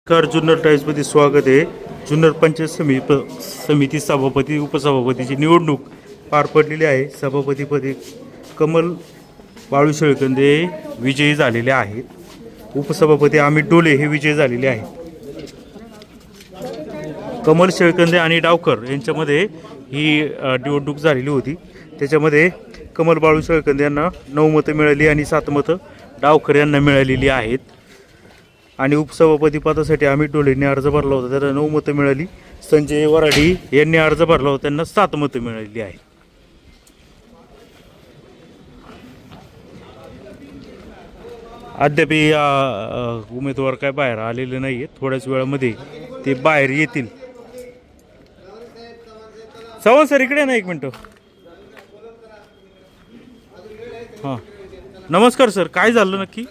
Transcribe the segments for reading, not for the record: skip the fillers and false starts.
नमस्कार. जुन्नर टाइम्समध्ये स्वागत आहे. जुन्नर पंचायत समिती सभापती उपसभापतीची निवडणूक पार पडलेली आहे. सभापतीपदी कमल बाळू शेळकंदे विजयी झालेले आहेत. उपसभापती अमित डोले हे विजयी झालेले आहेत. कमल शेळकंदे आणि डावकर यांच्यामध्ये ही निवडणूक झालेली होती. त्याच्यामध्ये कमल बाळू शेळकंदे यांना 9 मतं मिळाली आणि 7 मतं डावकर यांना मिळालेली आहेत. आणि उपसभापती पदासाठी अमित डोलेंनी अर्ज भरला होता, त्याला 9 मतं मिळाली. संजय वराडी यांनी अर्ज भरला होता, त्यांना 7 मतं मिळालेली आहेत. अद्याप उमेदवार काय बाहेर आलेले नाही आहेत. थोड्याच वेळामध्ये ते बाहेर येतील. चव्हाण सर इकडे ना, एक मिनटं. हां, नमस्कार सर, काय झालं नक्की?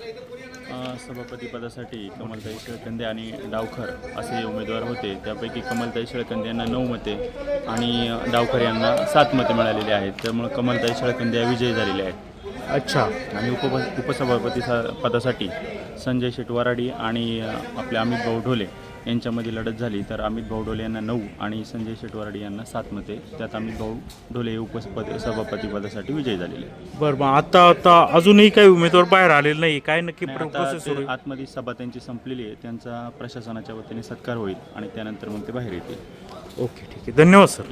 सभापती पदासाठी कमलताई शेळकंदे आणि डावखर असे उमेदवार होते. त्यापैकी कमलताई शेळकंदे यांना 9 मते आणि डावखर यांना 7 मते मिळालेली आहेत. त्यामुळे कमलताई शेळकंदे या विजयी झालेले आहेत. अच्छा. आणि उपसभापती पदासाठी संजय शेट वराडी आणि आपले अमित भाऊ ढोले यांच्यामध्ये लढत झाली. तर अमित भाऊ ढोले यांना 9 आणि संजय शेट वराडी यांना 7 मते. त्यात अमित भाऊ ढोले हे सभापती पदासाठी विजयी झालेले. बरं, मग आता अजूनही काही उमेदवार बाहेर आलेले नाही, काय नक्की प्रोसेस सुरू आहे? आतमध्ये सभा त्यांची संपलेली आहे. त्यांचा प्रशासनाच्या वतीने सत्कार होईल आणि त्यानंतर मग ते बाहेर येतील. ओके, ठीक आहे. धन्यवाद सर.